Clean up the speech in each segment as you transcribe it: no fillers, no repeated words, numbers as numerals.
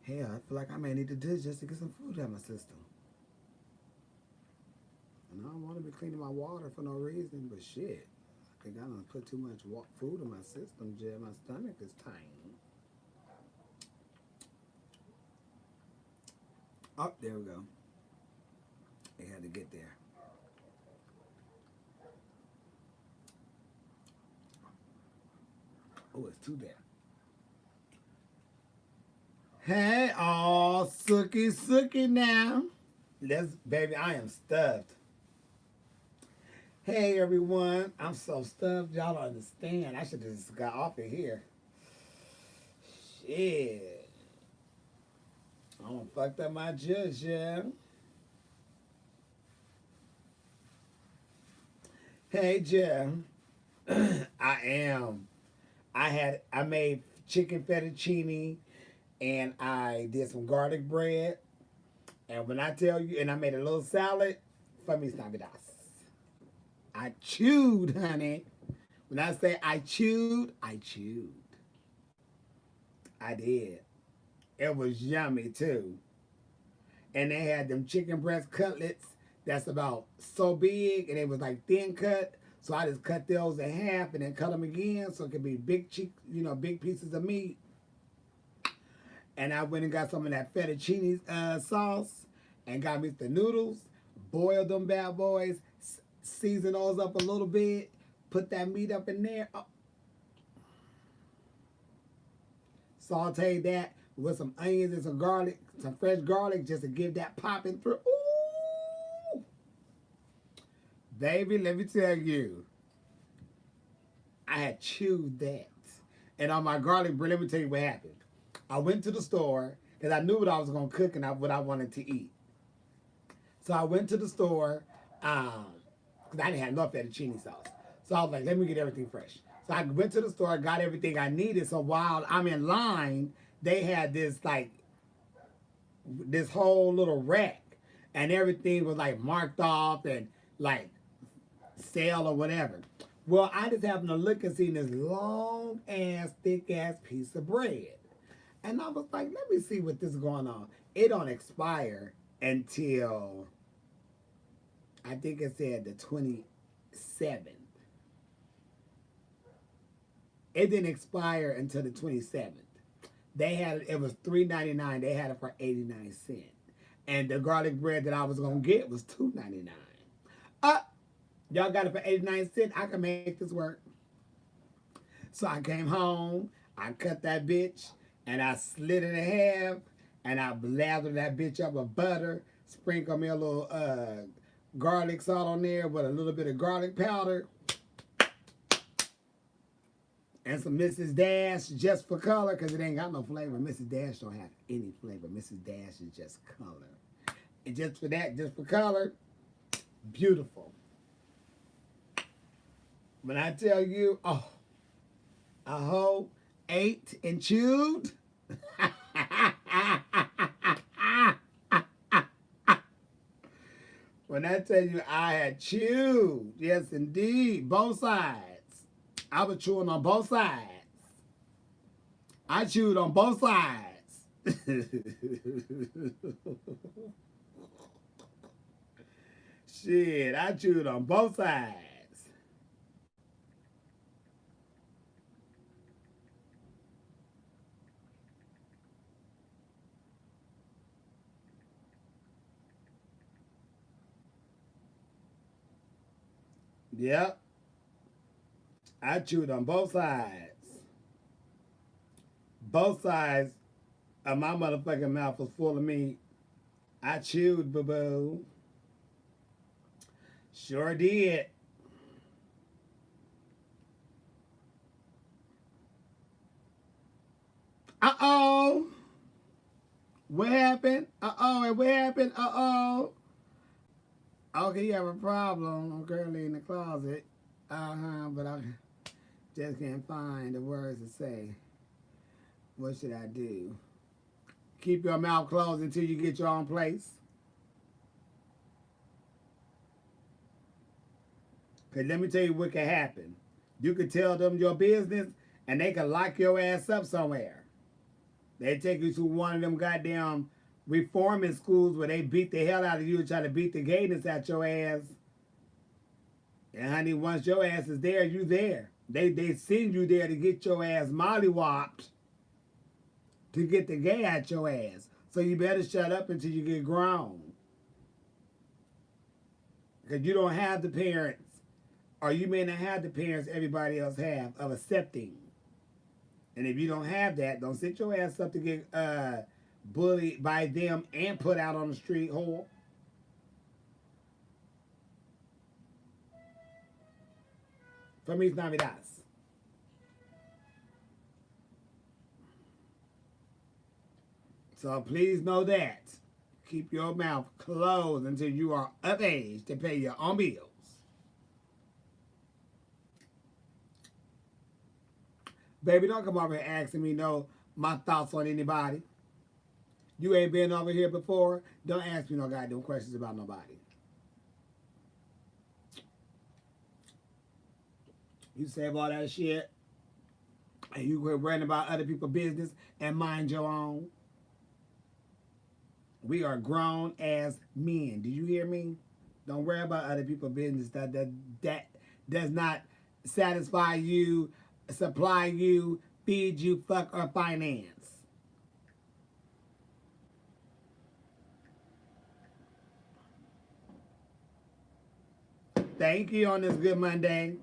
Hell, I feel like I may need to do this just to get some food out of my system. And I don't want to be cleaning my water for no reason, but shit. I think I don't put too much food in my system, Jay. My stomach is tiny. Oh, there we go. It had to get there. Oh, it's too there. Hey, all sooky sooky now. Let's, baby, I am stuffed. Hey, everyone. I'm so stuffed. Y'all don't understand. I should have just got off of here. Shit. I don't fucked up my judge, yeah. Hey, Jim. I am. I made chicken fettuccine and I did some garlic bread. And when I tell you, and I made a little salad, for me, navidad. I chewed, honey. When I say I chewed, I chewed. I did. It was yummy too. And they had them chicken breast cutlets that's about so big, and it was like thin cut. So I just cut those in half and then cut them again so it could be big big pieces of meat. And I went and got some of that fettuccine sauce and got me the noodles, boiled them bad boys, season those up a little bit, put that meat up in there, saute that with some onions and some garlic, some fresh garlic just to give that popping through. Ooh! Baby, let me tell you, I had chewed that. And on my garlic bread, let me tell you what happened. I went to the store because I knew what I was going to cook and what I wanted to eat. So I went to the store because I didn't have enough fettuccine sauce. So I was like, let me get everything fresh. So I went to the store, got everything I needed. So while I'm in line, they had this whole little rack, and everything was like marked off and like sale or whatever. Well, I just happened to look and see this long ass, thick ass piece of bread. And I was like, let me see what this is going on. It don't expire until I think it said the 27th. It didn't expire until the 27th. It was $3.99. They had it for 89 cents. And the garlic bread that I was gonna get was $2.99. Uh, y'all got it for 89 cents. I can make this work. So I came home, I cut that bitch, and I slit it in half, and I blathered that bitch up with butter, sprinkle me a little garlic salt on there with a little bit of garlic powder, and some Mrs. Dash just for color, because it ain't got no flavor. Mrs. Dash don't have any flavor. Mrs. Dash is just color. And just for that, just for color, beautiful. When I tell you, oh, a hoe ate and chewed. When I tell you I had chewed, yes indeed, both sides. I was chewing on both sides. I chewed on both sides. Shit, I chewed on both sides. Yep, I chewed on both sides. Both sides of my motherfucking mouth was full of meat. I chewed, boo boo. Sure did. Uh oh. What happened? Uh oh. And what happened? Uh oh. Okay, you have a problem. I'm currently in the closet. But I just can't find the words to say. What should I do? Keep your mouth closed until you get your own place. Because let me tell you what can happen. You could tell them your business and they can lock your ass up somewhere. They take you to one of them goddamn reforming schools where they beat the hell out of you and try to beat the gayness out your ass. And honey, once your ass is there, you there. They send you there to get your ass mollywopped to get the gay out your ass. So you better shut up until you get grown. Because you don't have the parents, or you may not have the parents everybody else have of accepting. And if you don't have that, don't sit your ass up to get bullied by them and put out on the street, whore. Feliz Navidades. So please know that. Keep your mouth closed until you are of age to pay your own bills. Baby, don't come over here asking me my thoughts on anybody. You ain't been over here before. Don't ask me no goddamn questions about nobody. You save all that shit and you quit worrying about other people's business and mind your own. We are grown as men. Do you hear me? Don't worry about other people's business that does not satisfy you, supply you, feed you, fuck, or finance. Thank you on this good Monday.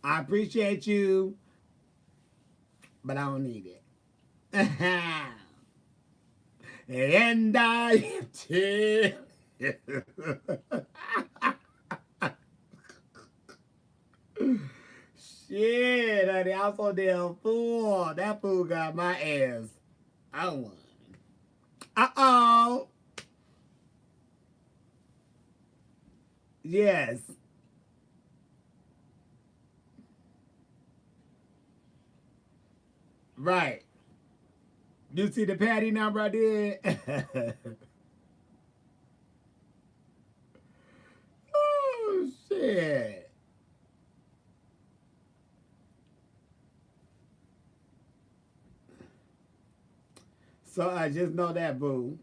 I appreciate you, but I don't need it. And I did. Shit, honey, I'm so damn full. That food got my ass. I won. Uh-oh. Yes. Right. You see the patty number I did? Oh, shit. So I just know that, boo.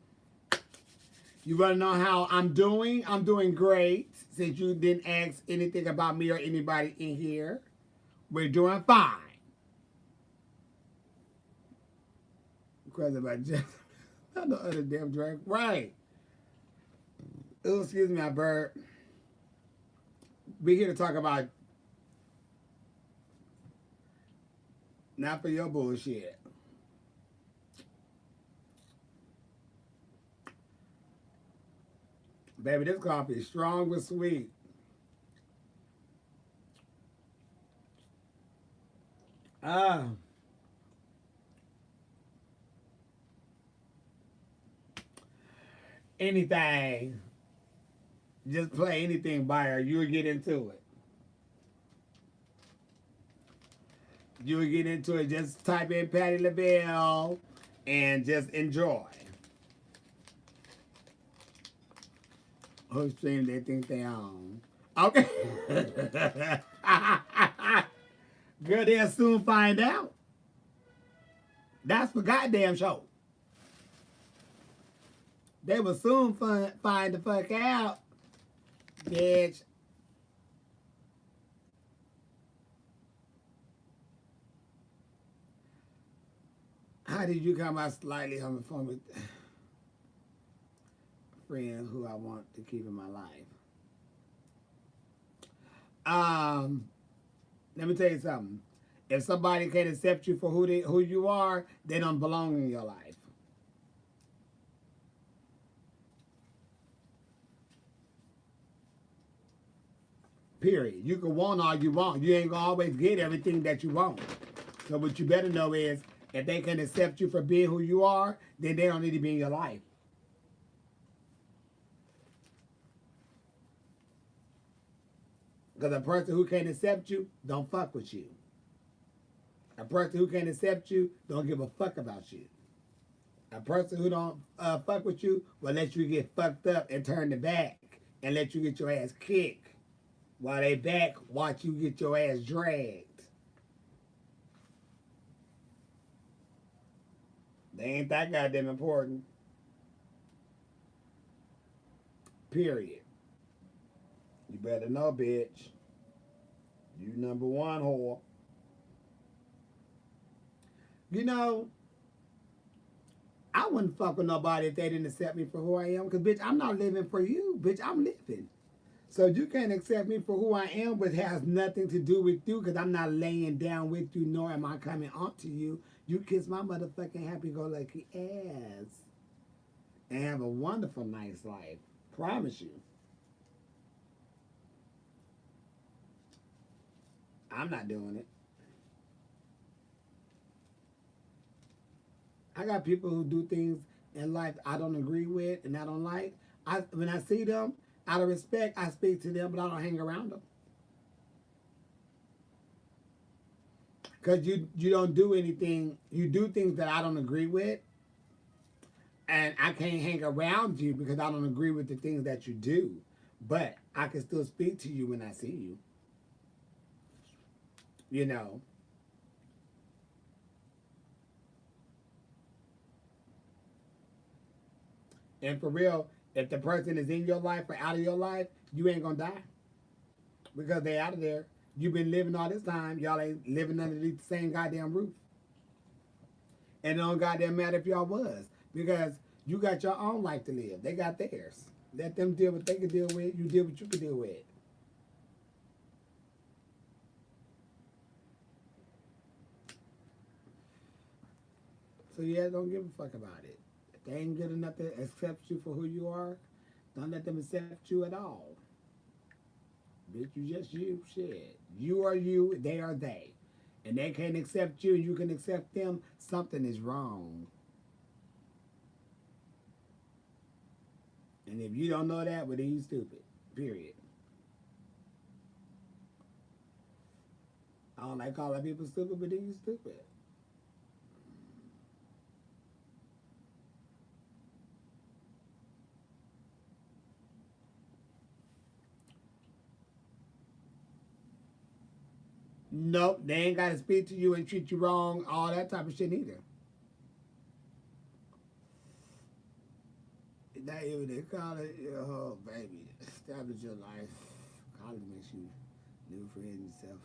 You want to know how I'm doing? I'm doing great. Since you didn't ask anything about me or anybody in here, we're doing fine. Because about just not the other damn drink. Right. Oh, excuse me, I burped. We're here to talk about not for your bullshit. Baby, this coffee is strong but sweet. Ah. Anything. Just play anything by her. You'll get into it. You'll get into it. Just type in Patti LaBelle and just enjoy. Whose stream they think they own? Okay. Girl, they'll soon find out. That's for goddamn show. They will soon find the fuck out, bitch. How did you come out slightly on the phone with a friend who I want to keep in my life? Let me tell you something. If somebody can't accept you for who you are, they don't belong in your life. Period. You can want all you want. You ain't gonna always get everything that you want. So what you better know is if they can accept you for being who you are, then they don't need to be in your life. Because a person who can't accept you don't fuck with you. A person who can't accept you don't give a fuck about you. A person who don't fuck with you will let you get fucked up and turn the back and let you get your ass kicked. while they back, watch you get your ass dragged. They ain't that goddamn important. Period. You better know, bitch. You number one whore. You know, I wouldn't fuck with nobody if they didn't accept me for who I am. Cause bitch, I'm not living for you. Bitch, I'm living. So you can't accept me for who I am, but has nothing to do with you. Cause I'm not laying down with you, nor am I coming on to you. You kiss my motherfucking happy-go-lucky ass and have a wonderful, nice life. Promise you. I'm not doing it. I got people who do things in life I don't agree with and I don't like. When I see them, out of respect, I speak to them, but I don't hang around them. Because you don't do anything, you do things that I don't agree with, and I can't hang around you because I don't agree with the things that you do. But I can still speak to you when I see you. You know. And for real, if the person is in your life or out of your life, you ain't gonna die. Because they out of there. You've been living all this time. Y'all ain't living underneath the same goddamn roof. And it don't goddamn matter if y'all was. Because you got your own life to live. They got theirs. Let them deal with what they can deal with. You deal with what you can deal with. So yeah, don't give a fuck about it. If they ain't good enough to accept you for who you are, don't let them accept you at all. Bitch, you just you. Shit. You are you, they are they. And they can't accept you, and you can accept them, something is wrong. And if you don't know that, well, then you stupid. Period. I don't like calling people stupid, but then you stupid. Nope, they ain't got to speak to you and treat you wrong, all that type of shit either. That even they call it, oh baby, establish your life. College makes you new friends and stuff.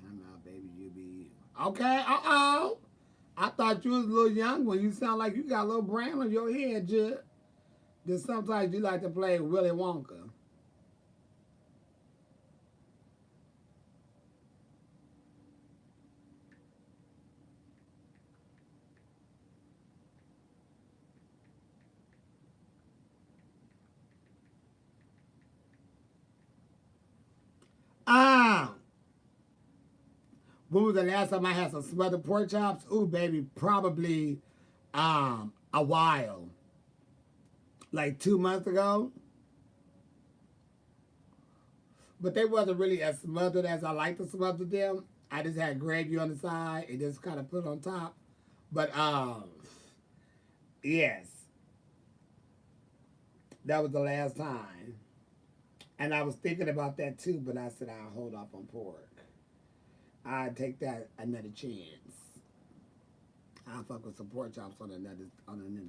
Come out, baby, you be okay. I thought you was a little young when you sound like you got a little brain on your head, Jud. Then sometimes you like to play Willy Wonka. Ah, when was the last time I had some smothered pork chops? Ooh, baby, probably a while, like 2 months ago. But they wasn't really as smothered as I like to smother them. I just had gravy on the side and just kind of put on top. But yes, that was the last time. And I was thinking about that too, but I said I'll hold off on pork. I'd take that another chance. I'll fuck with some pork chops on another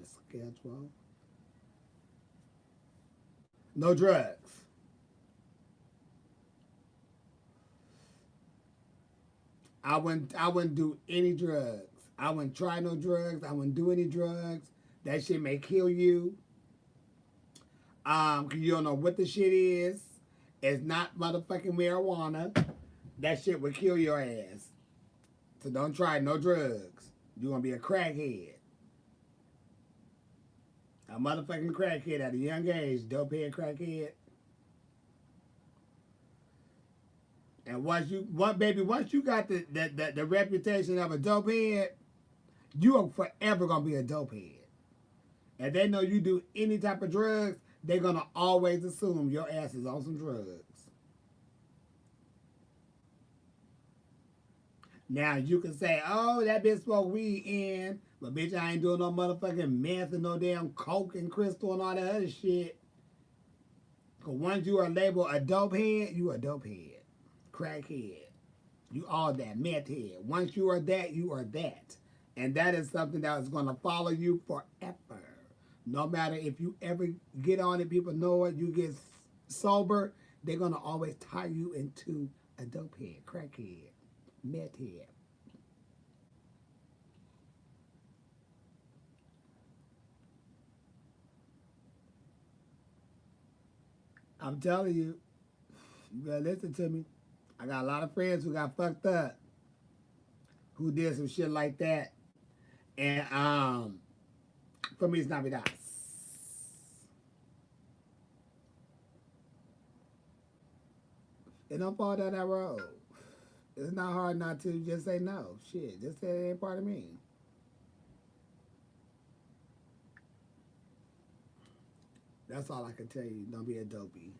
schedule. No drugs. I wouldn't do any drugs. I wouldn't try no drugs. I wouldn't do any drugs. That shit may kill you. 'Cause you don't know what the shit is. It's not motherfucking marijuana. That shit would kill your ass. So don't try no drugs. You're gonna be a crackhead. A motherfucking crackhead at a young age, dope head crackhead. And once you got the reputation of a dope head, you are forever gonna be a dope head. And they know you do any type of drugs, they're gonna always assume your ass is on some drugs. Now you can say, "Oh, that bitch smoke weed in," but bitch, I ain't doing no motherfucking meth and no damn coke and crystal and all that other shit. Because once you are labeled a dope head, you a dope head, crackhead. You all that, meth head. Once you are that, you are that. And that is something that is going to follow you forever. No matter if you ever get on it, people know it, you get sober, they're going to always tie you into a dope head, crackhead, meth head. I'm telling you, you better listen to me. I got a lot of friends who got fucked up, who did some shit like that. And for me, it's Navidad. It don't fall down that road. It's not hard not to just say no. Shit, just say it ain't part of me. That's all I can tell you. Don't be a dopey.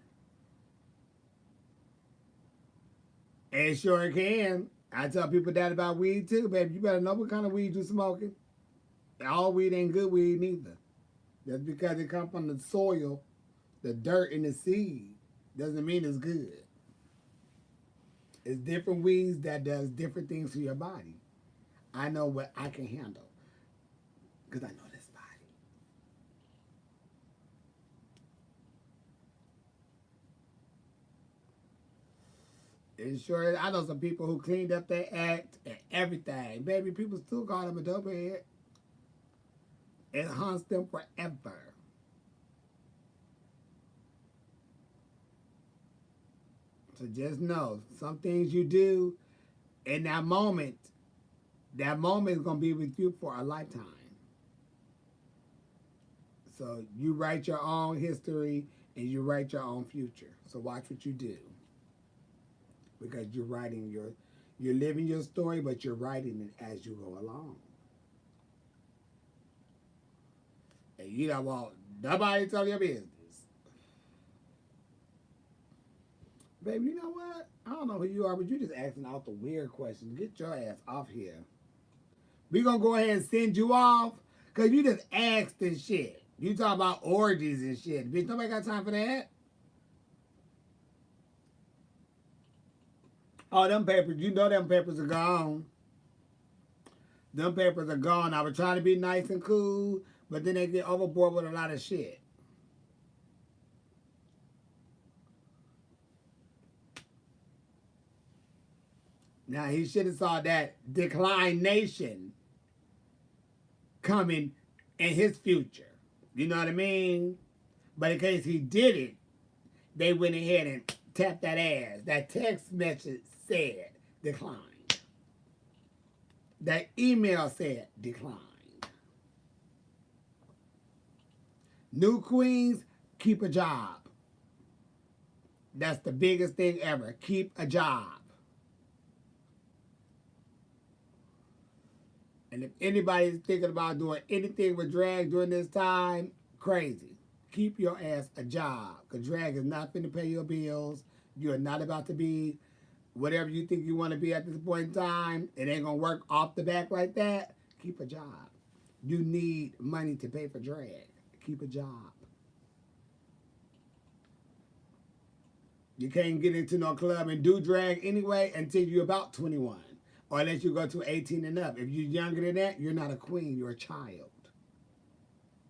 And sure can. I tell people that about weed too, baby. You better know what kind of weed you smoking. All weed ain't good weed neither. Just because it comes from the soil, the dirt, and the seed doesn't mean it's good. It's different weeds that does different things to your body. I know what I can handle because I know this body. And sure, I know some people who cleaned up their act and everything. Baby, people still call them a dope head. It haunts them forever. So just know, some things you do in that moment is going to be with you for a lifetime. So you write your own history and you write your own future. So watch what you do. Because you're living your story, but you're writing it as you go along. And you don't want nobody to tell your business. Baby, you know what? I don't know who you are, but you just asking out the weird questions. Get your ass off here. We gonna go ahead and send you off because you just asked and shit. You talk about orgies and shit. Bitch, nobody got time for that. Oh, them papers, you know them papers are gone. Them papers are gone. I was trying to be nice and cool, but then they get overboard with a lot of shit. Now, he should have saw that declination coming in his future. You know what I mean? But in case he did it, they went ahead and tapped that ass. That text message said declined. That email said declined. New queens, keep a job. That's the biggest thing ever. Keep a job. And if anybody's thinking about doing anything with drag during this time, crazy. Keep your ass a job. Because drag is not going to pay your bills. You're not about to be whatever you think you want to be at this point in time. It ain't going to work off the back like that. Keep a job. You need money to pay for drag. Keep a job. You can't get into no club and do drag anyway until you're about 21. Or unless you go to 18 and up. If you're younger than that, you're not a queen, you're a child.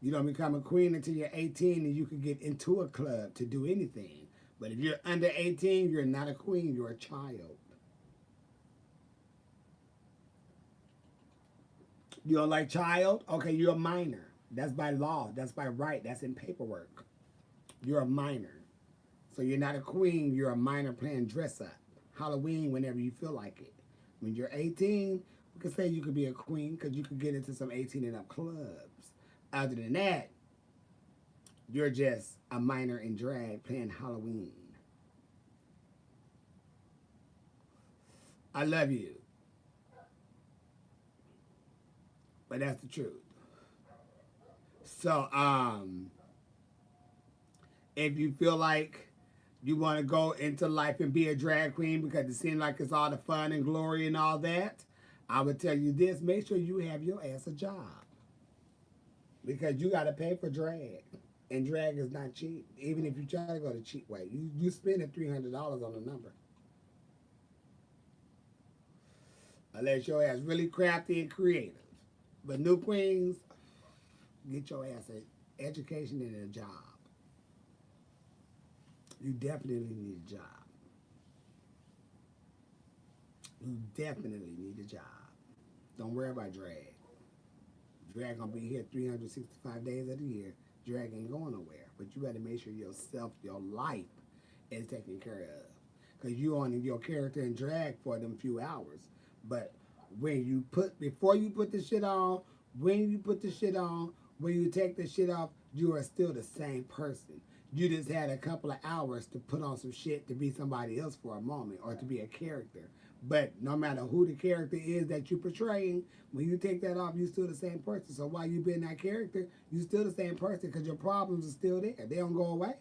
You don't become a queen until you're 18 and you can get into a club to do anything. But if you're under 18, you're not a queen, you're a child. You don't like child? Okay, you're a minor. That's by law, that's by right, that's in paperwork. You're a minor. So you're not a queen, you're a minor playing dress up. Halloween whenever you feel like it. When you're 18, we can say you could be a queen because you could get into some 18 and up clubs. Other than that, you're just a minor in drag playing Halloween. I love you. But that's the truth. So, if you feel like you want to go into life and be a drag queen because it seems like it's all the fun and glory and all that, I would tell you this, make sure you have your ass a job. Because you got to pay for drag. And drag is not cheap. Even if you try to go the cheap way, you spending $300 on a number. Unless your ass really crafty and creative. But new queens, get your ass an education and a job. You definitely need a job. You definitely need a job. Don't worry about drag. Drag gonna be here 365 days of the year. Drag ain't going nowhere. But you gotta make sure yourself, your life is taken care of. Cause you on your character and drag for them few hours. But before you put the shit on, when you put the shit on, when you take the shit off, you are still the same person. You just had a couple of hours to put on some shit to be somebody else for a moment or to be a character. But no matter who the character is that you're portraying, when you take that off, you're still the same person. So while you being that character, you're still the same person because your problems are still there. They don't go away.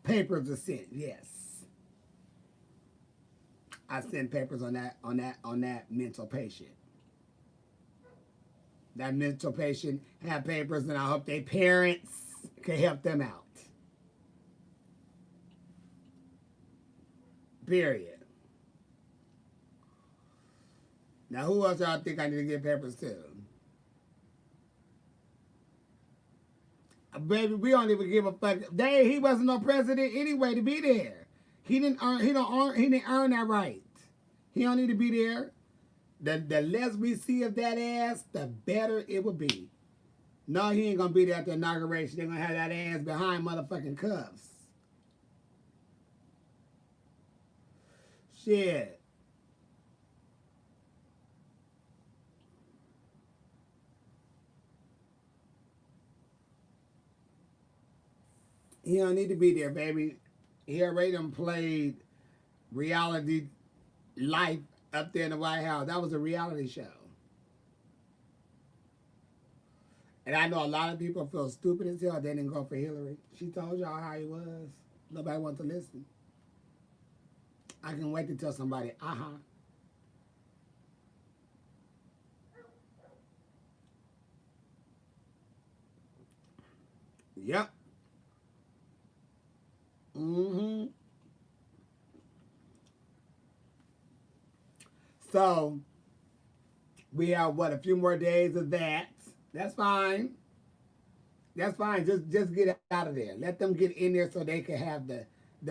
Papers are sent, yes. I send papers on that mental patient. That mental patient have papers, and I hope their parents can help them out. Period. Now, who else y'all think I need to get papers to? Baby, we don't even give a fuck. He wasn't no president anyway to be there. He didn't earn. He didn't earn that right. He don't need to be there. The less we see of that ass, the better it would be. No, he ain't gonna be there at the inauguration. They're gonna have that ass behind motherfucking cuffs. Shit. He don't need to be there, baby. He already done played reality life up there in the White House. That was a reality show. And I know a lot of people feel stupid as hell they didn't go for Hillary. She told y'all how he was. Nobody wants to listen. I can wait to tell somebody, uh-huh. Yep. Mm-hmm. So we have what, a few more days of that. That's fine. That's fine. Just get out of there. Let them get in there so they can have the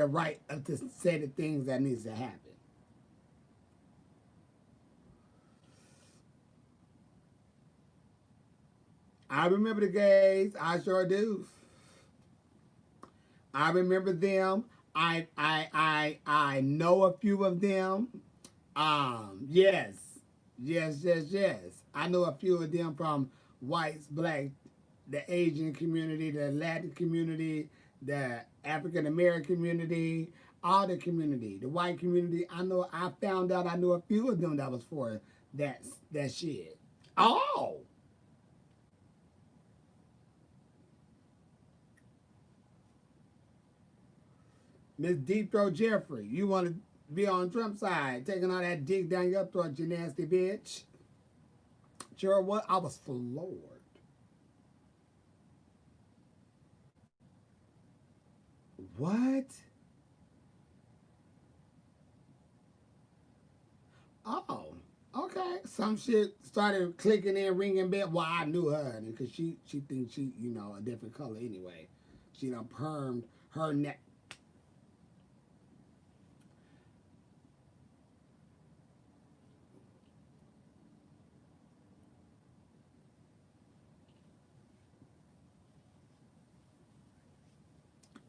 right to say the things that needs to happen. I remember the gays. I sure do. I remember them. I know a few of them. Yes, yes. I know a few of them from whites, black, the Asian community, the Latin community, the African American community, all the community, the white community. I know. I found out I knew a few of them that was for that shit. Oh, Miss Deep Throat Jeffrey, you want to be on Trump's side, taking all that dick down your throat, you nasty bitch. Sure, what? I was floored. What? Oh, okay. Some shit started clicking in, ringing bell. Well, I knew her because she thinks she a different color anyway. She done permed her neck.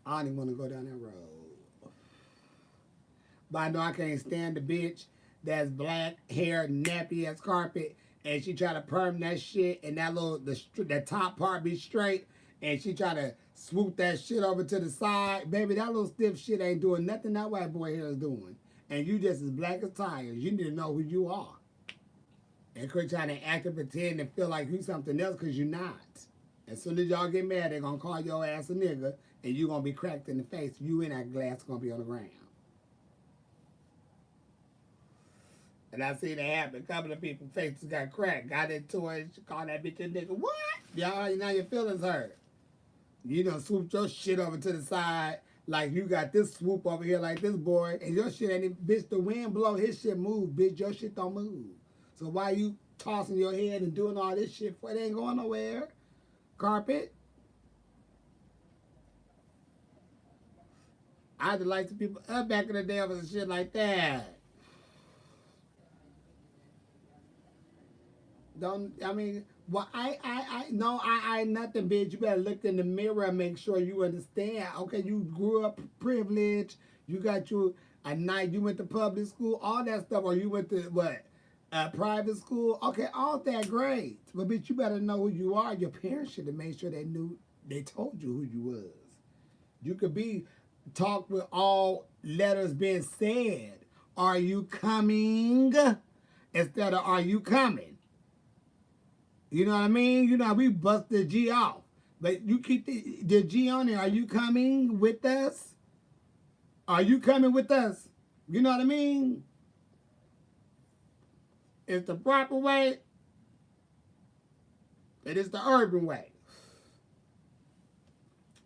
I don't even want to go down that road. But I know I can't stand the bitch that's black hair, nappy as carpet, and she try to perm that shit, and the top part be straight, and she try to swoop that shit over to the side. Baby, that little stiff shit ain't doing nothing that white boy here is doing. And you just as black as tires. You need to know who you are. And quit trying to act and pretend and feel like you something else because you're not. As soon as y'all get mad, they're gonna call your ass a nigga, and you gonna be cracked in the face. You and that glass gonna be on the ground. And I seen it happen. A couple of people's faces got cracked. Got into it. She called that bitch a nigga. What? Y'all, now your feelings hurt. You done swooped your shit over to the side like you got this swoop over here like this boy, and your shit ain't even, bitch, the wind blow, his shit move, bitch, your shit don't move. So why you tossing your head and doing all this shit for it ain't going nowhere? Carpet. I had to light some people up back in the day over some shit like that. Don't, I mean, well, no, nothing, bitch. You better look in the mirror and make sure you understand. Okay, you grew up privileged. You got you a night. You went to public school, all that stuff, or you went to what? Private school. Okay, all that great. But bitch, you better know who you are. Your parents should have made sure they knew. They told you who you was. You could be talked with all letters being said. Are you coming? Instead of are you coming? You know what I mean? You know, we bust the G off. But you keep the G on there. Are you coming with us? Are you coming with us? You know what I mean? It's the proper way. It is the urban way.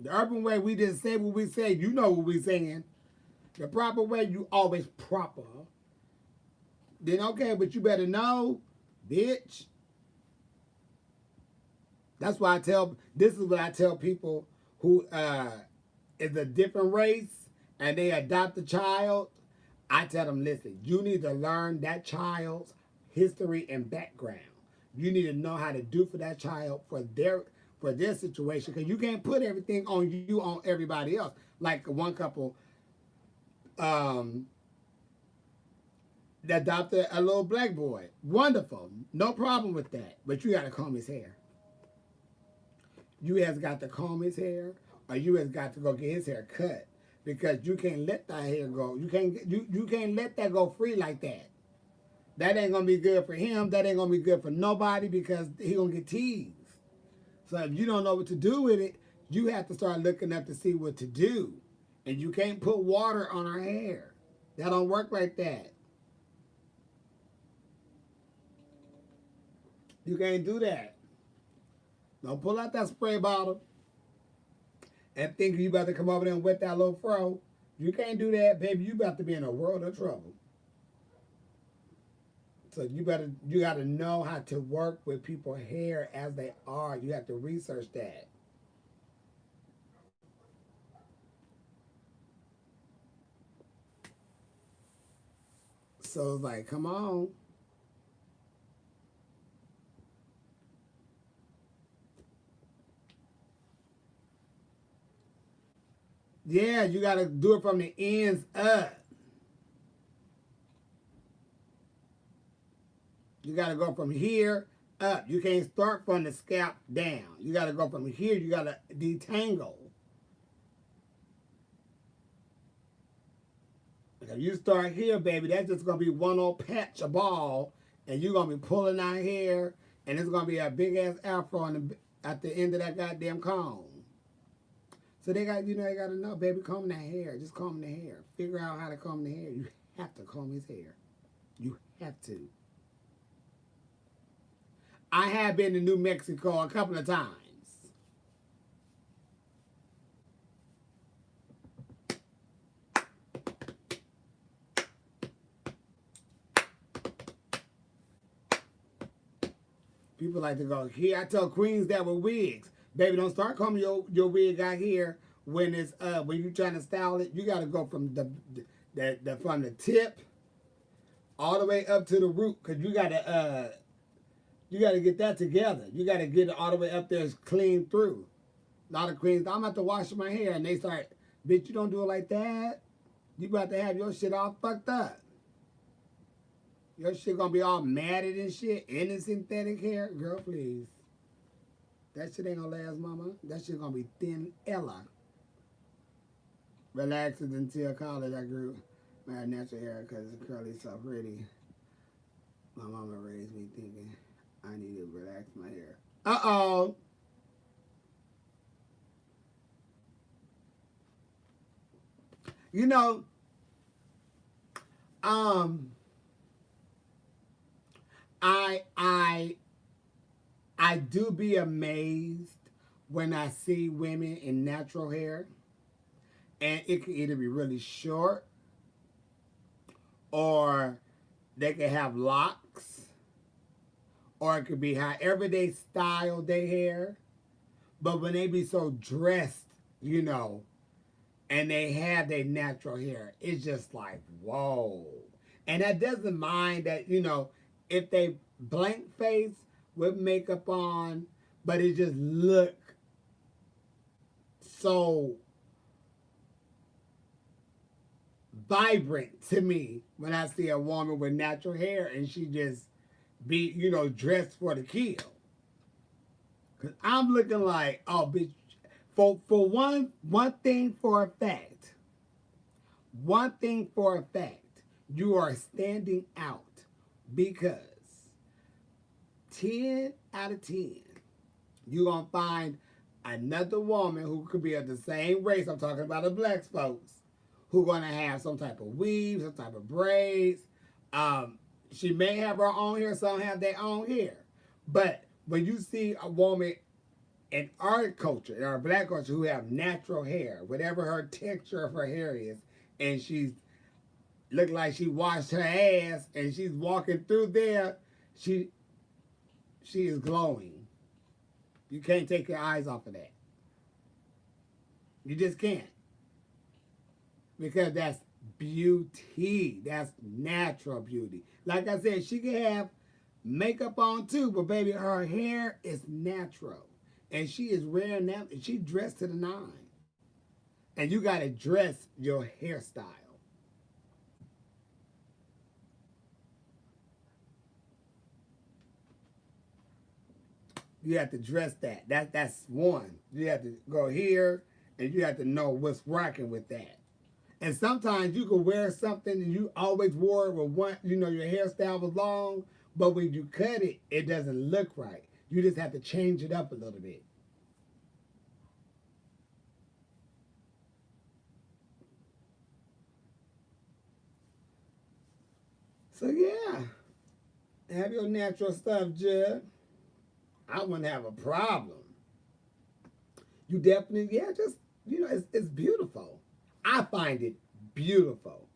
The urban way, we just say what we say. You know what we saying. The proper way, you always proper. Then okay, but you better know, bitch. That's why this is what I tell people who is a different race and they adopt a child. I tell them, listen, you need to learn that child's history and background. You need to know how to do for that child for their situation, because you can't put everything on you on everybody else. Like one couple that adopted a little black boy. Wonderful. No problem with that. But you got to comb his hair. You has got to comb his hair, or you has got to go get his hair cut, because you can't let that hair go. You can't let that go free like that. That ain't gonna be good for him. That ain't gonna be good for nobody, because he gonna get teased. So if you don't know what to do with it, you have to start looking up to see what to do. And you can't put water on our hair. That don't work like that. You can't do that. Don't pull out that spray bottle and think you about to come over there and wet that little fro. You can't do that, baby. You about to be in a world of trouble. So you got to know how to work with people's hair as they are. You have to research that. So it's like, come on. Yeah, you got to do it from the ends up. You got to go from here up. You can't start from the scalp down. You got to go from here. You got to detangle. If you start here, baby, that's just going to be one old patch of ball, and you're going to be pulling out hair, and it's going to be a big-ass afro at the end of that goddamn comb. So they got to know, baby, comb that hair. Just comb the hair. Figure out how to comb the hair. You have to comb his hair. You have to. I have been to New Mexico a couple of times. People like to go here. I tell queens that with wigs, baby, don't start combing your wig out here when it's when you trying to style it. You got to go from from the tip all the way up to the root, because you got to get that together. You got to get it all the way up there clean through. A lot of queens, I'm about to wash my hair, and they start, bitch, you don't do it like that. You about to have your shit all fucked up. Your shit gonna be all matted and shit, and the synthetic hair. Girl, please. That shit ain't gonna last, mama. That shit gonna be thin Ella. Relaxed until college, I grew my natural hair because it's curly so pretty. My mama raised me thinking I need to relax my hair. Uh-oh. You know, um, I I I do be amazed when I see women in natural hair, and it can either be really short or they can have locks, or it could be however they style their hair. But when they be so dressed, you know, and they have their natural hair, it's just like, whoa. And that doesn't mind that, you know, if they blank face with makeup on, but it just look so vibrant to me when I see a woman with natural hair and she just be, you know, dressed for the kill. Cause I'm looking like, oh, bitch. For one thing for a fact, one thing for a fact, you are standing out because 10 out of 10, you're gonna find another woman who could be of the same race. I'm talking about the black folks who gonna have some type of weave, some type of braids. Um, she may have her own hair, some have their own hair. But when you see a woman in our culture, in our black culture, who have natural hair, whatever her texture of her hair is, and she's look like she washed her ass and she's walking through there, she she is glowing. You can't take your eyes off of that. You just can't. Because that's beauty. That's natural beauty. Like I said, she can have makeup on too, but baby, her hair is natural. And she is wearing that. She dressed to the nine. And you got to dress your hairstyle. You have to dress that. That's one. You have to go here and you have to know what's rocking with that. And sometimes you can wear something and you always wore it with one, you know, your hairstyle was long, but when you cut it, it doesn't look right. You just have to change it up a little bit. So yeah, have your natural stuff, Judd. I wouldn't have a problem. You definitely, yeah, just, you know, it's beautiful. I find it beautiful.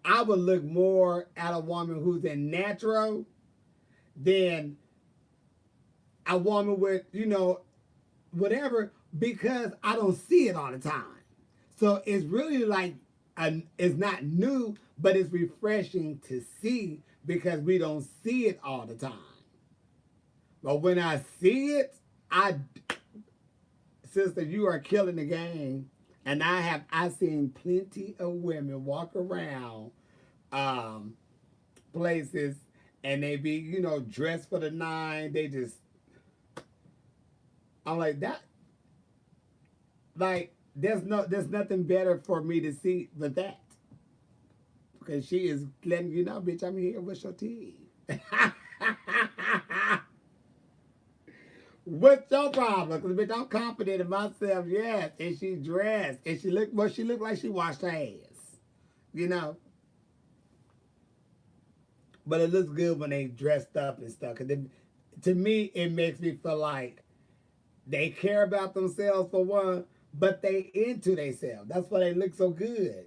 I would look more at a woman who's in natural than a woman with, you know, whatever, because I don't see it all the time. So it's really like, it's not new, but it's refreshing to see because we don't see it all the time. But when I see it, I, sister, you are killing the game. And I seen plenty of women walk around um, places and they be, you know, dressed for the nine. They just, I'm like that. Like there's nothing better for me to see but that. Because she is letting you know, bitch, I'm here with your tea. What's your problem? Because bitch, I'm confident in myself, yes. And she dressed. And she looked like she washed her ass. You know? But it looks good when they dressed up and stuff. Because to me, it makes me feel like they care about themselves for one, but they into themselves. That's why they look so good.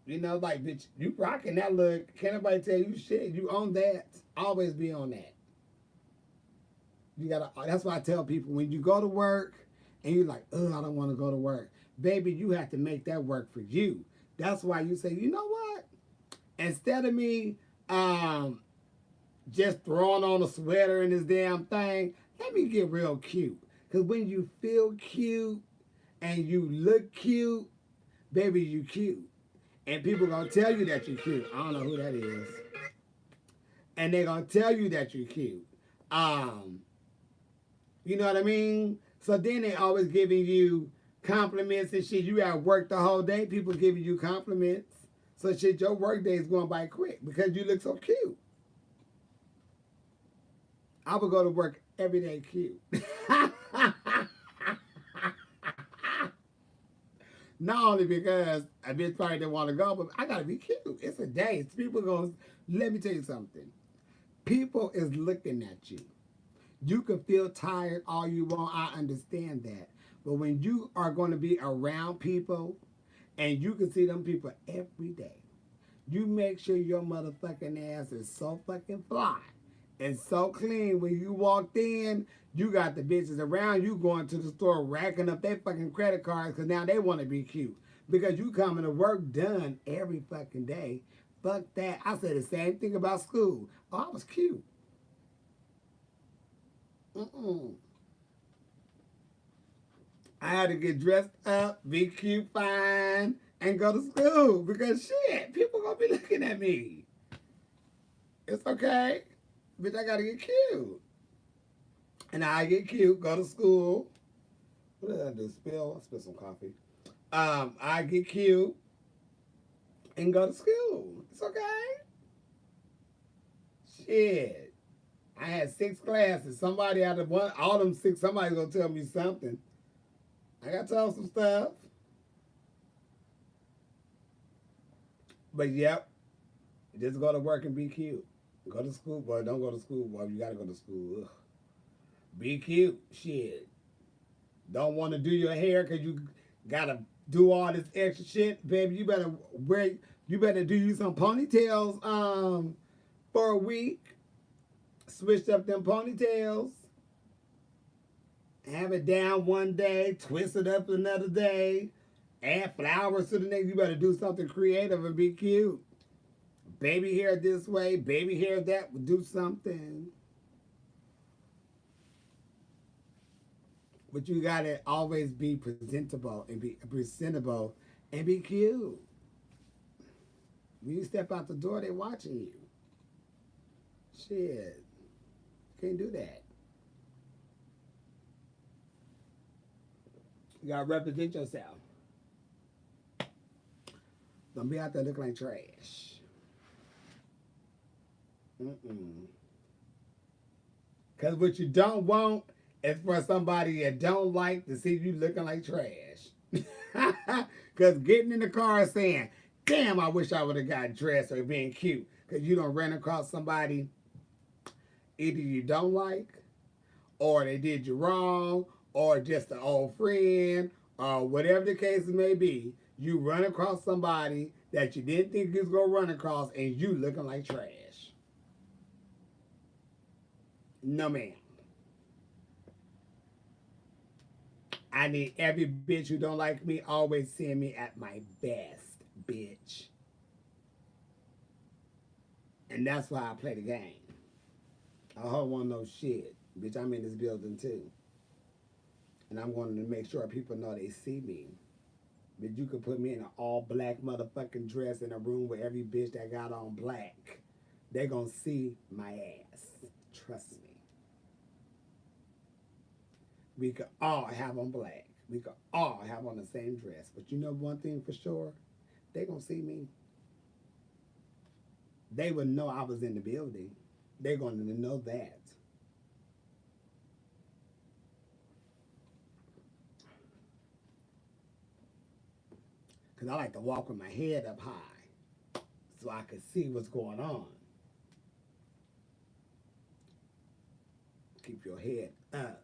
You know, like, bitch, you rocking that look. Can't nobody tell you shit. You own that. Always be on that. You gotta. That's why I tell people when you go to work and you're like, oh, I don't want to go to work, baby. You have to make that work for you. That's why you say, you know what? Instead of me just throwing on a sweater and this damn thing, let me get real cute. Cause when you feel cute and you look cute, baby, you cute. And people gonna tell you that you're cute. I don't know who that is. And they gonna tell you that you're cute. Um, You know what I mean? So then they always giving you compliments and shit. You got work the whole day. People giving you compliments. So shit, your work day is going by quick because you look so cute. I would go to work every day cute. Not only because a bitch probably didn't want to go, but I gotta be cute. It's a date. People going. Let me tell you something. People is looking at you. You can feel tired all you want. I understand that. But when you are going to be around people and you can see them people every day, you make sure your motherfucking ass is so fucking fly and so clean. When you walked in, you got the bitches around you going to the store racking up their fucking credit cards because now they want to be cute. Because you coming to work done every fucking day. Fuck that. I said the same thing about school. Oh, I was cute. Mm-mm. I had to get dressed up, be cute, fine, and go to school because shit, people gonna be looking at me. It's okay, bitch. I gotta get cute, and I get cute, go to school. What did I do? Spill? I spilled some coffee. I get cute and go to school. It's okay. Shit. I had 6 classes. Somebody out of one, all them six, somebody's gonna tell me something. I got to tell some stuff. But yep, just go to work and be cute. Go to school, boy. Don't go to school, boy. You gotta go to school. Ugh. Be cute. Shit. Don't want to do your hair because you gotta do all this extra shit, baby. You better wear. You better do you some ponytails for a week. Switch up them ponytails. Have it down one day, twist it up another day, add flowers to the next. You better do something creative and be cute. Baby hair this way, baby hair that. Do something. But you gotta always be presentable and be cute. When you step out the door, they watching you. Shit, can't do that. You gotta represent yourself. Don't be out there looking like trash. Mm-mm. Cause what you don't want is for somebody that don't like to see you looking like trash. Cause getting in the car saying, damn, I wish I would have got dressed or being cute. Cause you don't run across somebody either you don't like, or they did you wrong, or just an old friend, or whatever the case may be. You run across somebody that you didn't think you was gonna run across, and you looking like trash. No, ma'am. I need every bitch who don't like me always seeing me at my best, bitch. And that's why I play the game. I don't want no shit. Bitch, I'm in this building too. And I'm wanting to make sure people know they see me. But you could put me in an all black motherfucking dress in a room with every bitch that got on black. They gonna see my ass. Trust me. We could all have on black. We could all have on the same dress. But you know one thing for sure? They gonna see me. They would know I was in the building. They're gonna know that. Cause I like to walk with my head up high so I can see what's going on. Keep your head up.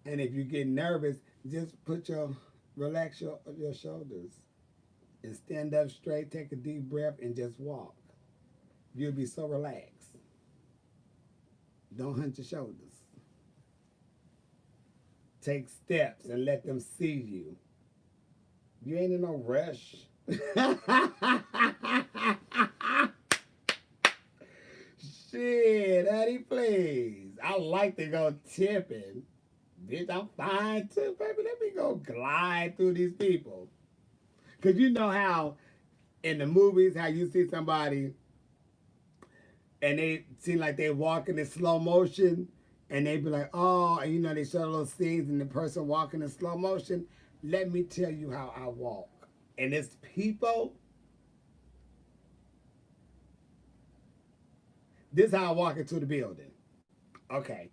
And if you get nervous, just relax your shoulders and stand up straight, take a deep breath, and just walk. You'll be so relaxed. Don't hunch your shoulders. Take steps and let them see you. You ain't in no rush. Shit, honey, please. I like to go tipping. Bitch, I'm fine too, baby. Let me go glide through these people. Cause you know how in the movies, how you see somebody and they seem like they walking in slow motion and they be like, oh, and you know, they show those scenes and the person walking in slow motion. Let me tell you how I walk. And it's people. This is how I walk into the building. Okay.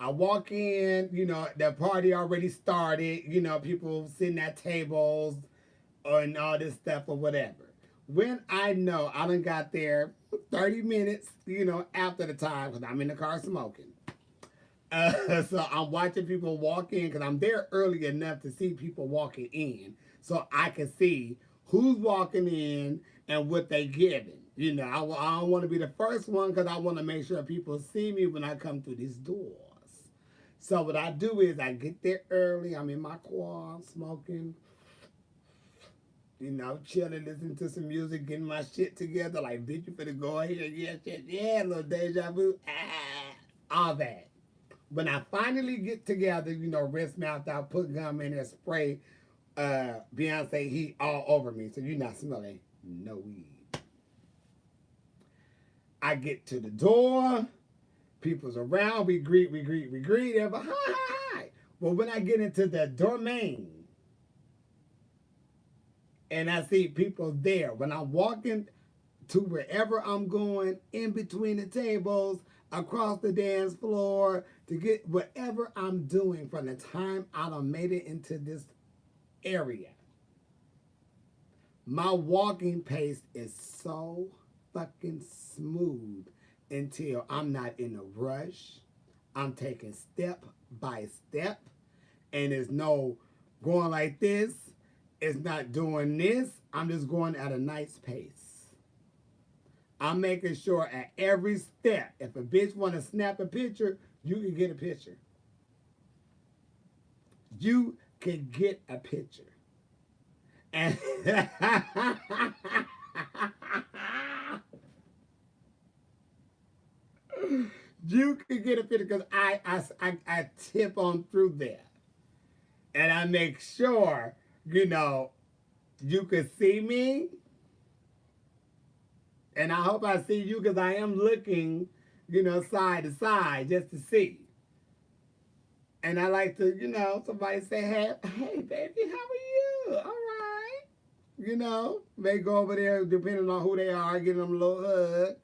I walk in, the party already started, people sitting at tables and all this stuff or whatever. When I know I done got there 30 minutes, after the time, because I'm in the car smoking. So I'm watching people walk in because I'm there early enough to see people walking in, so I can see who's walking in and what they giving. I don't want to be the first one because I want to make sure people see me when I come through these doors. So what I do is I get there early. I'm in my car smoking, chilling, listening to some music, getting my shit together. Like, bitch, you finna go here, yeah, shit, yeah, little deja vu, all that. When I finally get together, rinse mouth out, put gum in there, spray Beyonce heat all over me, so you're not smelling no weed. I get to the door, people's around, we greet, everybody, hi, hi, hi. But when I get into the domain and I see people there, when I'm walking to wherever I'm going, in between the tables, across the dance floor, to get whatever I'm doing from the time I done made it into this area. My walking pace is so fucking smooth until I'm not in a rush. I'm taking step by step, and there's no going like this. It's not doing this. I'm just going at a nice pace. I'm making sure at every step, if a bitch want to snap a picture, you can get a picture. You can get a picture. And you can get a picture because I tip on through there. And I make sure, you can see me. And I hope I see you because I am looking, side to side just to see. And I like to, somebody say, hey, baby, how are you? All right. They go over there, depending on who they are, give them a little hug,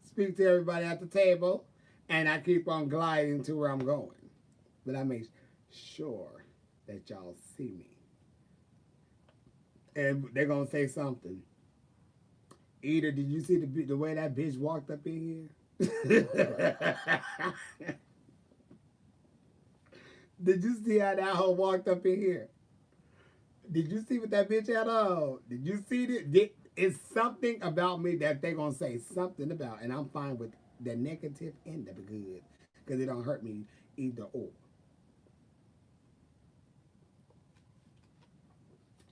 speak to everybody at the table, and I keep on gliding to where I'm going. But I make sure that y'all see me. And they're going to say something. Either did you see the way that bitch walked up in here? Did you see how that hoe walked up in here? Did you see what that bitch had on? Did you see it? It's something about me that they gonna say something about, and I'm fine with the negative and the good, because it don't hurt me either or.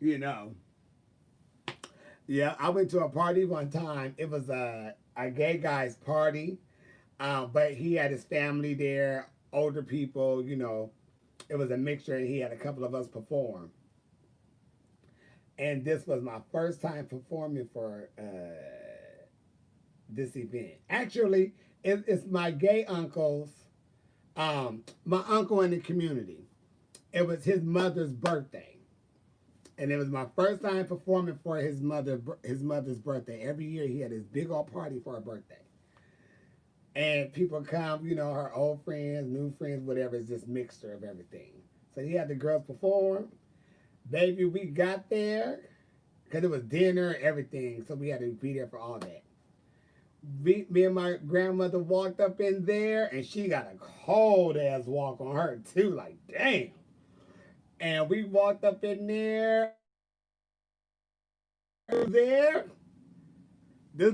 You know. Yeah, I went to a party one time. It was a gay guy's party, but he had his family there, older people. It was a mixture. And he had a couple of us perform. And this was my first time performing for this event. Actually, it's my gay uncle's, my uncle in the community. It was his mother's birthday, and it was my first time performing for his mother's birthday. Every year he had this big old party for her birthday, and people come, her old friends, new friends, whatever. It's just mixture of everything. So he had the girls perform. Baby, we got there because it was dinner, everything. So we had to be there for all that. Me and my grandmother walked up in there, and she got a cold ass walk on her too. Like, damn. And we walked up in there. This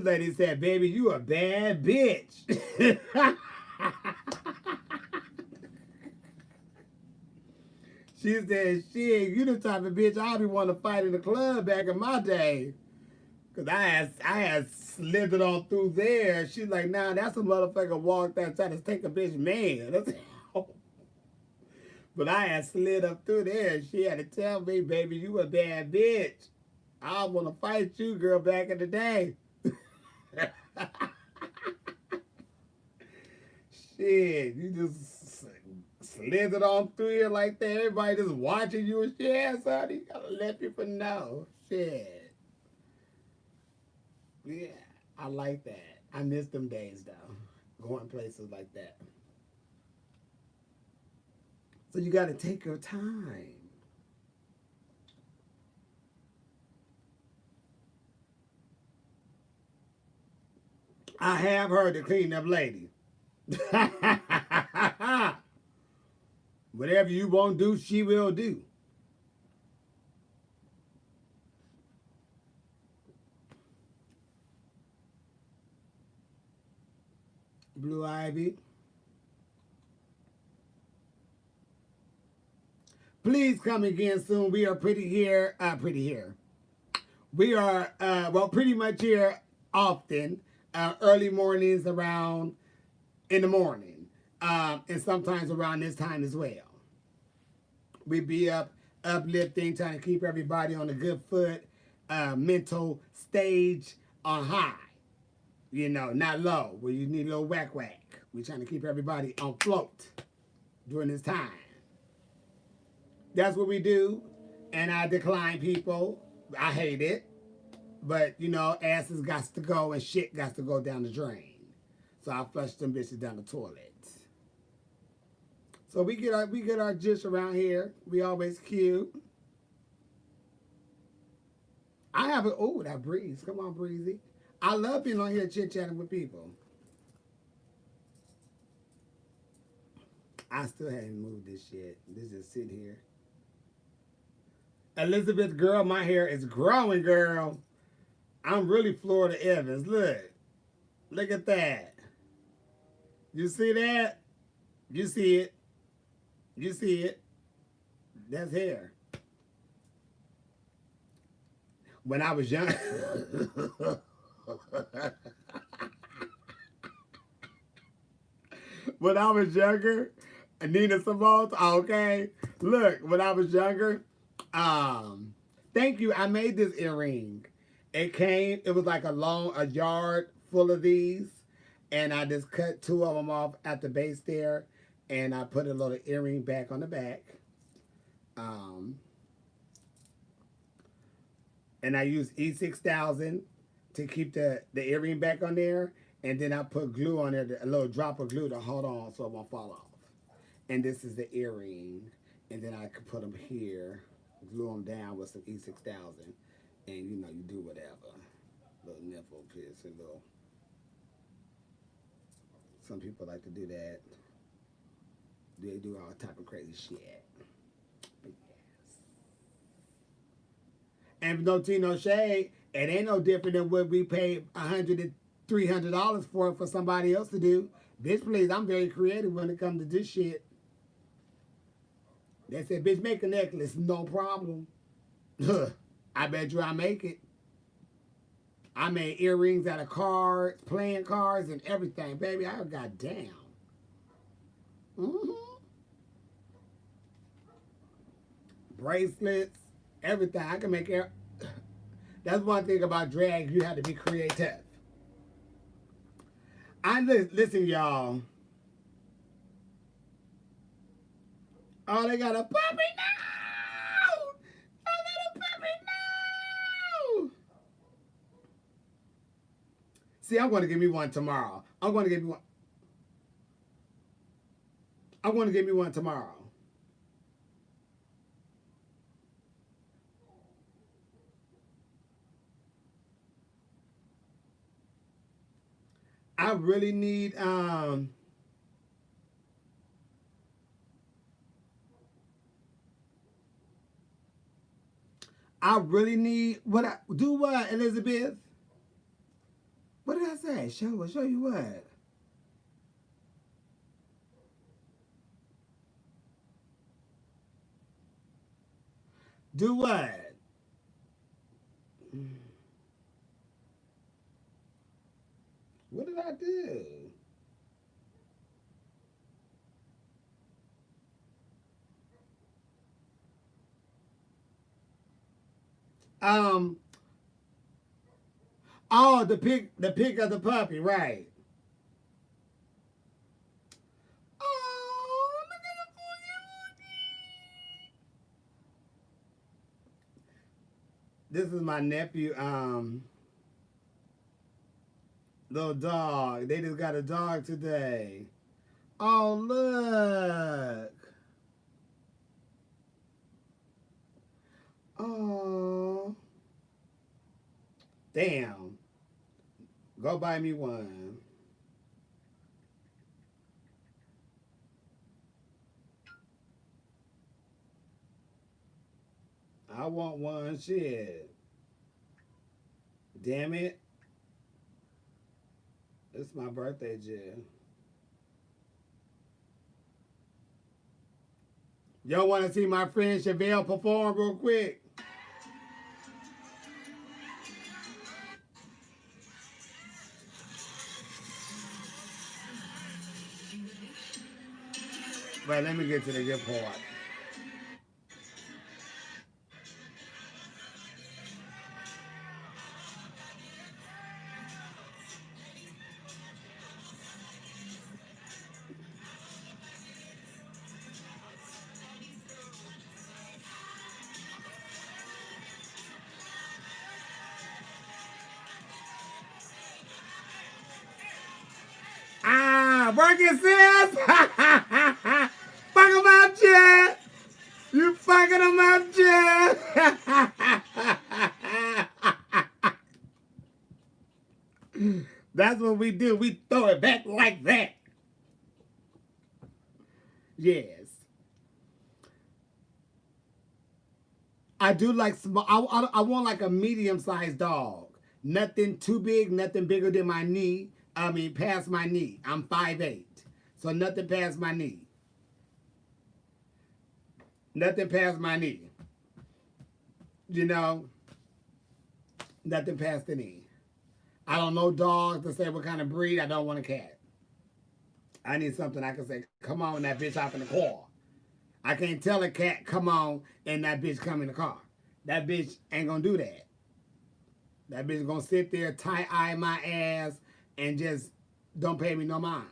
lady said, "Baby, you a bad bitch." She said, "Shit, you the type of bitch I be want to fight in the club back in my day." Cause I had slithered on through there. She's like, "Nah, that's a motherfucker walked out trying to take a bitch man." But I had slid up through there. She had to tell me, "Baby, you a bad bitch. I want to fight you, girl, back in the day." Shit, you just slithered on through here like that. Everybody just watching you and shit. Yeah, son, you gotta let people know. Shit. Yeah, I like that. I miss them days though. Going places like that. So you got to take your time. I have heard the clean up lady. Whatever you won't do, she will do. Blue Ivy. Please come again soon. We are pretty here. Pretty here. We are pretty much here often. Early mornings around in the morning, and sometimes around this time as well. We be uplifting, trying to keep everybody on a good foot, mental stage on high. You know, not low, where you need a little whack whack. We're trying to keep everybody on float during this time. That's what we do. And I decline people. I hate it. But, you know, asses got to go and shit got to go down the drain. So I flush them bitches down the toilet. So we get our gist around here. We always cute. I have a that breeze. Come on, breezy. I love being on here chit chatting with people. I still haven't moved this shit. This just sit here. Elizabeth, girl, my hair is growing, girl. I'm really Florida Evans. Look at that. You see that? You see it? You see it? That's hair. When I was young. When I was younger, Nina Simone, okay. Look, when I was younger, thank you. I made this earring. It was like a yard full of these, and I just cut two of them off at the base there, and I put a little earring back on the back. And I used E6000 to keep the earring back on there, and then I put glue on there, a little drop of glue to hold on so it won't fall off. And this is the earring, and then I could put them here, glue them down with some E6000, and you know, you do whatever. Little nipple piercing, little. Some people like to do that. They do all type of crazy shit. But yes. And no tea, no shade. It ain't no different than what we paid $100 and $300 for somebody else to do. Bitch, please, I'm very creative when it comes to this shit. They said, bitch, make a necklace, no problem. I bet you I make it. I made earrings out of cards, playing cards, and everything. Baby, I got down. Mm-hmm. Bracelets, everything. I can make it. That's one thing about drag. You have to be creative. Listen, y'all. Oh, they got a puppy now! I got a puppy now! See, I'm going to give me one tomorrow. I'm going to give me one tomorrow. I really need what, Elizabeth? What did I say? Show you what? Do what? What did I do? Um. Oh, the pic of the puppy, right? Oh, look at the poor. This is my nephew. Little dog. They just got a dog today. Oh, look. Oh, damn. Go buy me one. I want one. Shit. Damn it. It's my birthday, Jill. Y'all want to see my friend Chevelle perform real quick? Wait, let me get to the good part. Ah, work it, sis. Fuck him up, Jen. You fucking him up, Jen. That's what we do. We throw it back like that. Yes. I do like small. I want like a medium-sized dog. Nothing too big, nothing bigger than my knee. I mean, past my knee. I'm 5'8", so nothing past my knee. Nothing past my knee. You know, nothing past the knee. I don't know dogs to say what kind of breed. I don't want a cat. I need something I can say, come on, that bitch hop in the car. I can't tell a cat, come on, and that bitch come in the car. That bitch ain't gonna do that. That bitch gonna sit there, tie-eye my ass, and just don't pay me no mind.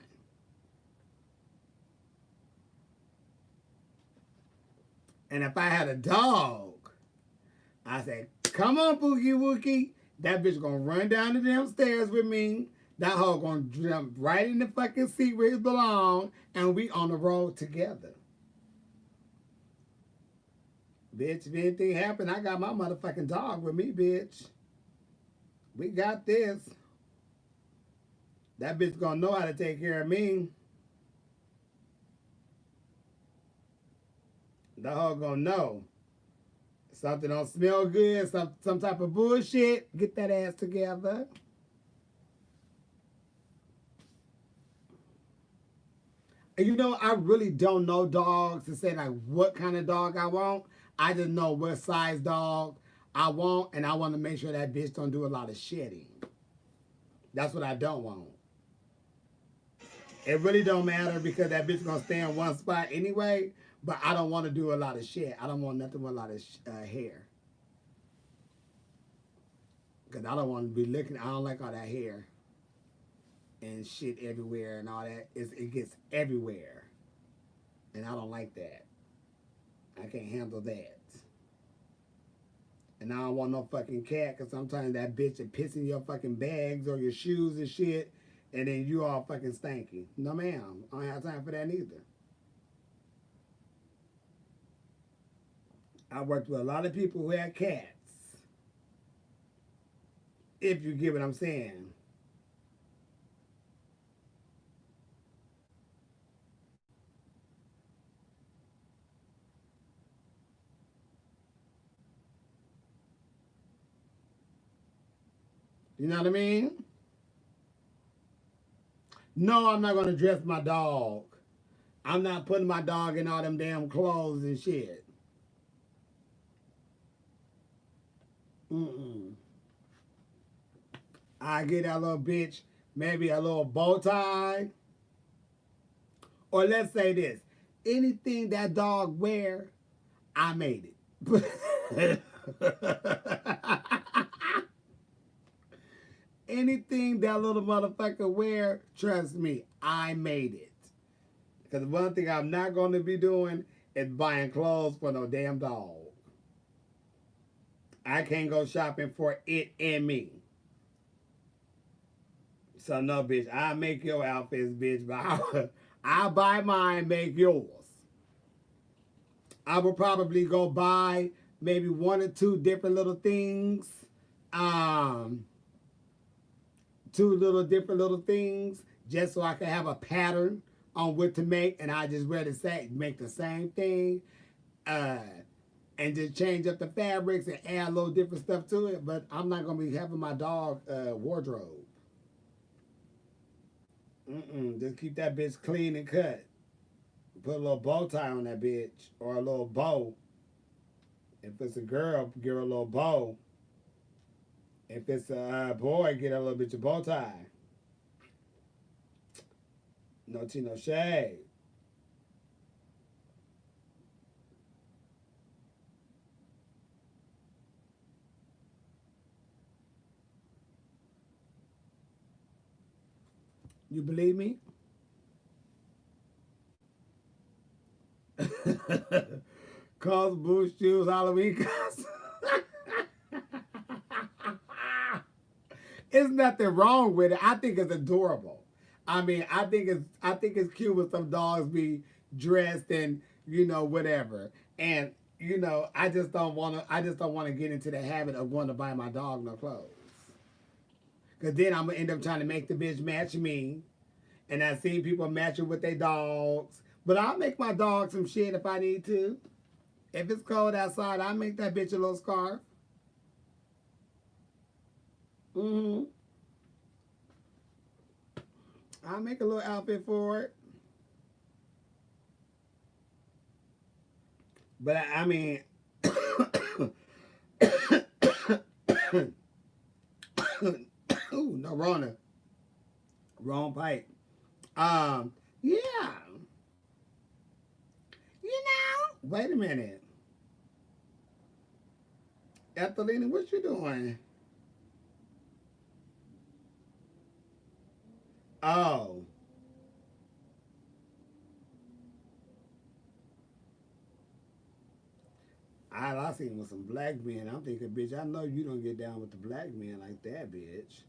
And if I had a dog, I said, come on, Pookie Wookie. That bitch gonna run down the damn stairs with me. That hoe gonna jump right in the fucking seat where it belong, and we on the road together. Bitch, if anything happen, I got my motherfucking dog with me, bitch. We got this. That bitch gonna know how to take care of me. The hoe gonna know. Something don't smell good, some type of bullshit. Get that ass together. And you know, I really don't know dogs to say like what kind of dog I want. I just know what size dog I want, and I want to make sure that bitch don't do a lot of shitting. That's what I don't want. It really don't matter because that bitch gonna stay in one spot anyway. But I don't want to do a lot of shit. I don't want nothing with a lot of hair. Because I don't want to be looking. I don't like all that hair and shit everywhere and all that. It gets everywhere. And I don't like that. I can't handle that. And I don't want no fucking cat because sometimes that bitch will piss in your fucking bags or your shoes and shit. And then you all fucking stanky. No, ma'am. I don't have time for that neither. I worked with a lot of people who had cats. If you get what I'm saying. You know what I mean? No, I'm not going to dress my dog. I'm not putting my dog in all them damn clothes and shit. Mm-mm. I get that little bitch maybe a little bow tie. Or let's say this. Anything that dog wear, I made it. Anything that little motherfucker wear, trust me, I made it. Because one thing I'm not going to be doing is buying clothes for no damn dog. I can't go shopping for it and me. So no, bitch, I make your outfits, bitch, but I'll buy mine, make yours. I will probably go buy maybe one or two different little things, um, two little different little things, just so I can have a pattern on what to make, and I just rather say make the same thing, uh, and just change up the fabrics and add a little different stuff to it. But I'm not gonna be having my dog wardrobe. Just keep that bitch clean and cut. Put a little bow tie on that bitch or a little bow. If it's a girl, give her a little bow. If it's a boy, get a little bit of bow tie. No tea, no shade. You believe me? Cause boost shoes, Halloween costume. There's nothing wrong with it. I think it's adorable. I think it's cute when some dogs be dressed and whatever. And I just don't want to get into the habit of wanting to buy my dog no clothes. Cause then I'm gonna end up trying to make the bitch match me. And I see people matching with their dogs. But I'll make my dog some shit if I need to. If it's cold outside, I'll make that bitch a little scarf. Mm-hmm. I'll make a little outfit for it. But I mean, ooh, no Rona, wrong pipe. Yeah, Wait a minute, Ethelina, what you doing? Oh, I seen with some black men. I'm thinking, bitch, I know you don't get down with the black men like that, bitch.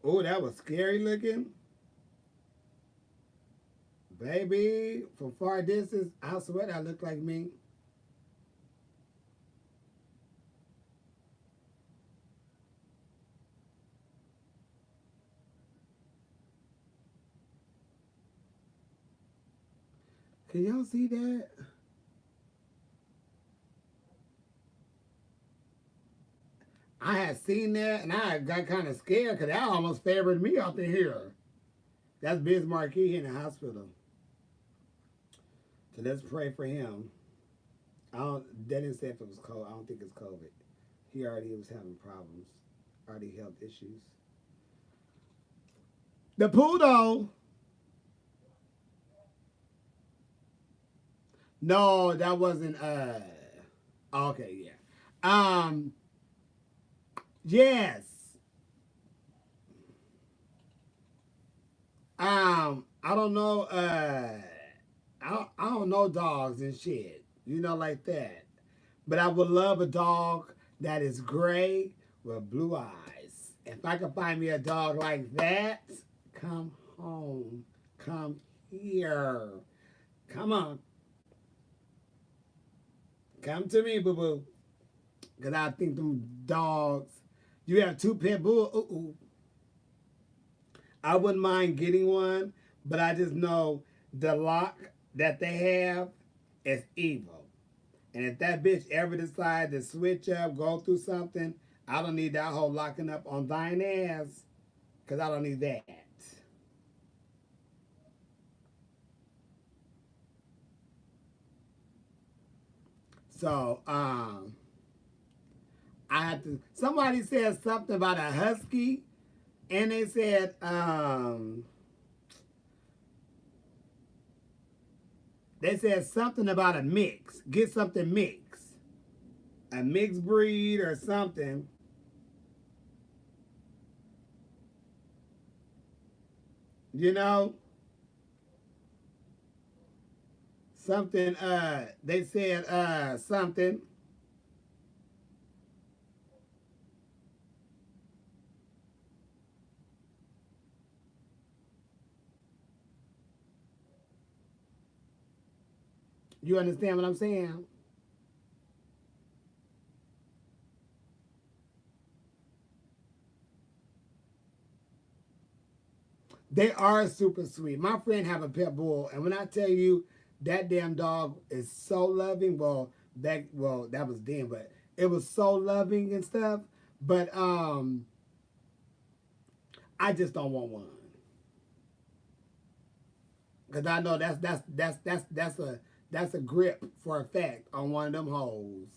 Oh, that was scary looking, baby. From far distance, I swear that looked like me. Can y'all see that? I had seen that and I got kind of scared because that almost favored me out here. That's Biz Marquis in the hospital. So let's pray for him. I don't. They didn't say if it was COVID. I don't think it's COVID. He already was having problems, already health issues. The poodle. No, that wasn't. Okay, yeah. Yes. I don't know. I don't know dogs and shit. Like that. But I would love a dog that is gray with blue eyes. If I could find me a dog like that, come home. Come here. Come on. Come to me, boo boo. Because I think them dogs. You have two pit bulls. Ooh. I wouldn't mind getting one, but I just know the lock that they have is evil. And if that bitch ever decide to switch up, go through something, I don't need that whole locking up on thine ass. Cause I don't need that. So I had to somebody said something about a husky and they said something about a mix. Get something mixed. A mixed breed or something. You know? Something they said something. You understand what I'm saying? They are super sweet. My friend have a pit bull, and when I tell you that damn dog is so loving, that was then, but it was so loving and stuff. But I just don't want one because I know that's a grip for a fact on one of them hoes,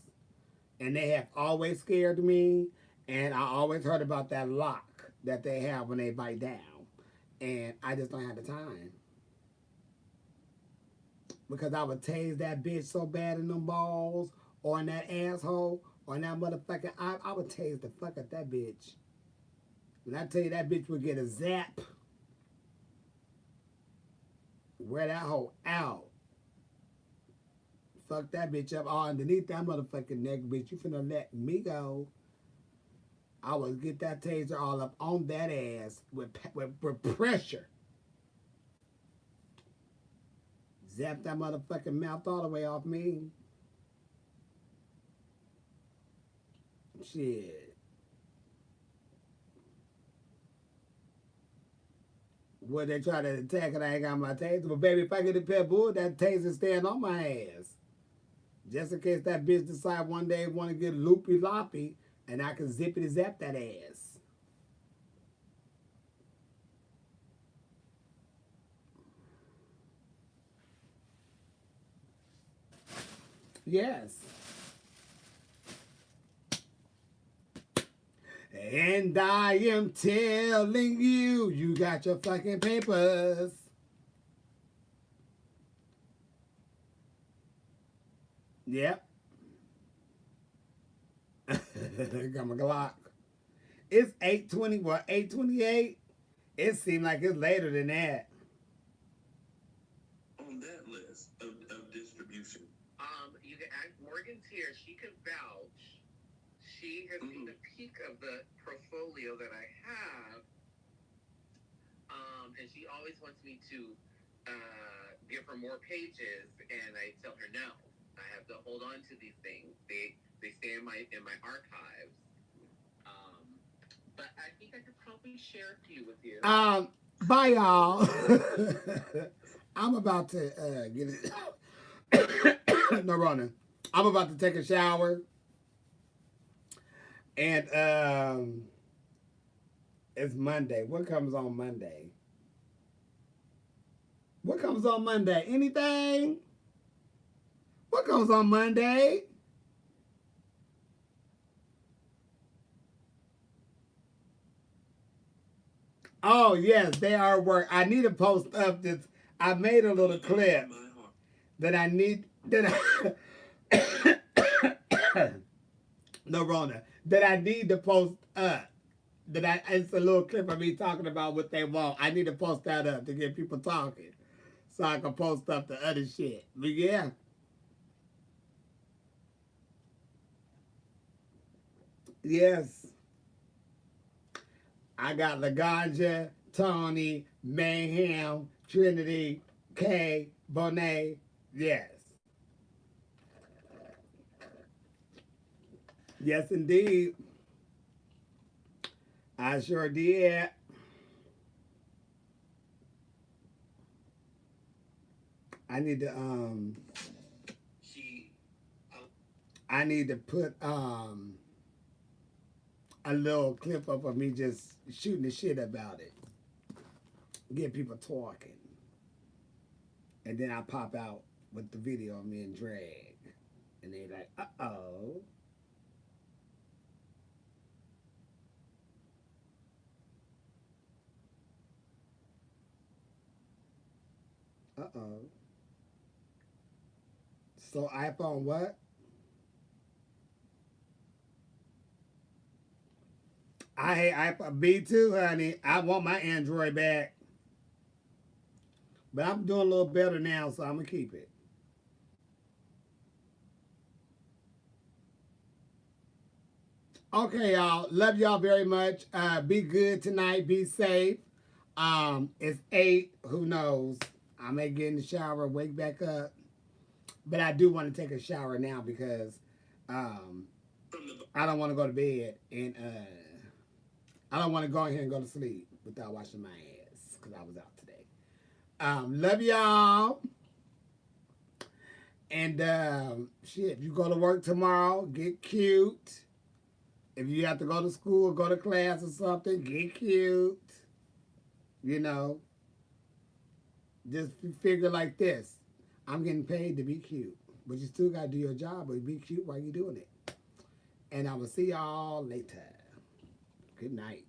and they have always scared me, and I always heard about that lock that they have when they bite down, and I just don't have the time. Because I would tase that bitch so bad in them balls or in that asshole or in that motherfucking I would tase the fuck out that bitch. When I tell you that bitch would get a zap, wear that hoe out. Fuck that bitch up all underneath that motherfucking neck, bitch. You finna let me go. I would get that taser all up on that ass with pressure. Zap that motherfucking mouth all the way off me. Shit. Well, they try to attack and I ain't got my taser. But baby, if I get a pet bull, that taser stand on my ass. Just in case that bitch decide one day want to get loopy loppy and I can zippity zap that ass. Yes. And I am telling you, you got your fucking papers. Yep. Got my Glock. It's 8:20. What? 8:28. It seemed like it's later than that. On that list of distribution. You can ask Morgan's here. She could vouch. She has seen a peek of the portfolio that I have. And she always wants me to give her more pages, and I tell her no. I have to hold on to these things. They stay in my archives. But I think I could probably share a few with you. Bye y'all. I'm about to get it. No running. I'm about to take a shower, and it's Monday. What comes on Monday? What comes on Monday? Anything? What comes on Monday? Oh yes, they are work. I need to post up this. I made a little clip that I need no Rona that I need to post up. It's a little clip of me talking about what they want. I need to post that up to get people talking, so I can post up the other shit. But yeah, yes, I got Laganja, Tony, Mayhem, Trinity, Kay, Bonet. Yes, yes indeed, I sure did. I need to she I need to put a little clip up of me just shooting the shit about it. Get people talking. And then I pop out with the video of me in drag. And they're like, uh-oh. Uh-oh. So iPhone what? I hate iPhone. Me too, honey. I want my Android back. But I'm doing a little better now, so I'm going to keep it. Okay, y'all. Love y'all very much. Be good tonight. Be safe. It's 8. Who knows? I may get in the shower, wake back up. But I do want to take a shower now because um, I don't want to go to bed and I don't want to go in here and go to sleep without washing my ass because I was out today. Love y'all. And shit, you go to work tomorrow, get cute. If you have to go to school or go to class or something, get cute. You know, just figure like this. I'm getting paid to be cute. But you still got to do your job, but be cute while you're doing it. And I will see y'all later. Good night.